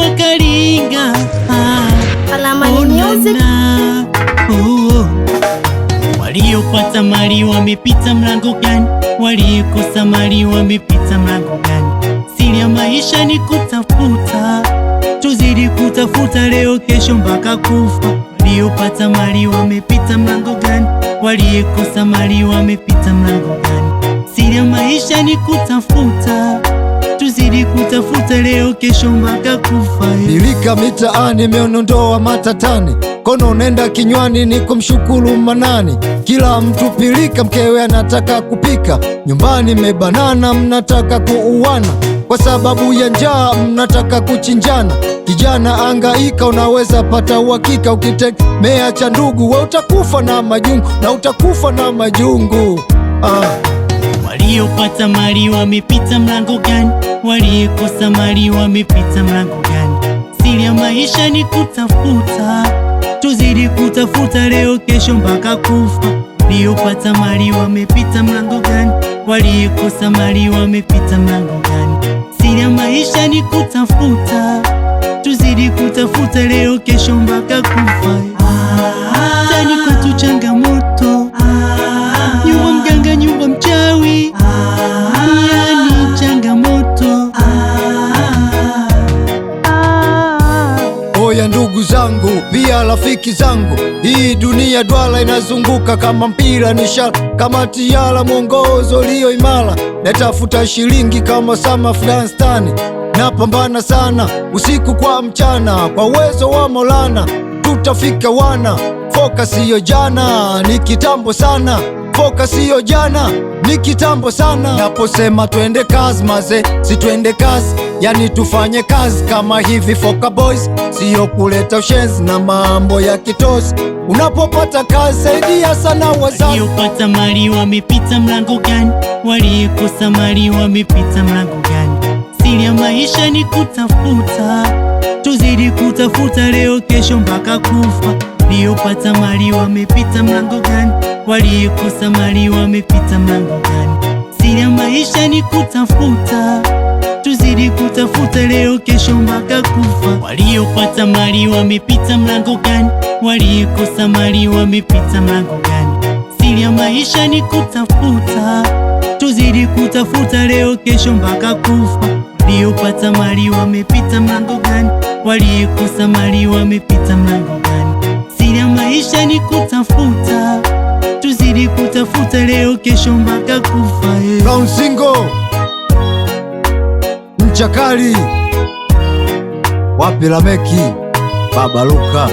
wakalinga. Alamani Music. Waliopata mali wamepita mlango gani? Waliokosa mali wamepita mlango gani? Siri ya maisha ni kutafuta, tuzidi kutafuta leo kesho mpaka kufa. Waliopata mali wamepita mlango gani? Waliokosa mali wamepita mlango gani? Siri ya maisha ni kutafuta, tuzidi kutafuta leo kesho mpaka kufa. Nilika mitaani meonondoa matatani, kono nenda kinywani ni kumshukuru Manani. Kila mtu pilika, mkewe anataka kupika, nyumbani mebanana, mnataka kuuana kwa sababu ya njaa, mnataka kuchinjana. Kijana angaika, unaweza pata uhakika, ukitegemea cha ndugu we utakufa na majungu, na utakufa na majungu. Waliopata mali wamepita mlango gani? Waliokosa mali wamepita mlango gani? Siri ya maisha ni kutafuta, tuzidi kutafuta leo kesho mpaka kufa. Waliopata mali wamepita mlango gani? Waliokosa mali wamepita mlango gani? Siri ya maisha ni kutafuta, tuzidi kutafuta leo kesho mpaka kufa. Tani kwetu changamoto, nyumba mganga nyumba mchawi, yani changamoto. Oya ndugu zangu, pia rafiki zangu, hii dunia dwala inazunguka kama mpira, nishara kama tiara, mwongozo ulio imara. Natafuta shilingi kama Sama Afghanistani, napambana sana usiku kwa mchana, kwa uwezo wa Maulana tutafika wana. Focus siyo jana, ni kitambo sana. Focus siyo jana, ni kitambo sana. Naposema twende kazi maze, si twende kazi, yani tufanye kazi kama hivi. Foka boys, siyo kuleta ushenzi na mambo ya kitosi. Unapopata kazi saidia sana wazazi. Waliopata mali wamepita mlango gani? Waliokosa mali wamepita mlango gani? Siri ya maisha ni kutafuta, tuzidi kutafuta leo kesho mpaka kufa. Waliopata mali wamepita mlango gani? Waliokosa mali wamepita mlango gani? Siri ya maisha ni kutafuta, tuzidi kutafuta leo kesho mpaka kufa. Waliopata mali wamepita mlango gani? Waliokosa mali wamepita mlango gani? Siri ya maisha ni kutafuta, tuzidi kutafuta leo kesho mpaka kufa. Waliopata mali wamepita mlango gani? Waliokosa mali wamepita mlango gani? Siri ya maisha ni kutafuta, tuzidi kutafuta leo kesho mpaka kufa. Brown Single, Mchakali, wapi Lameki, Baba Luka.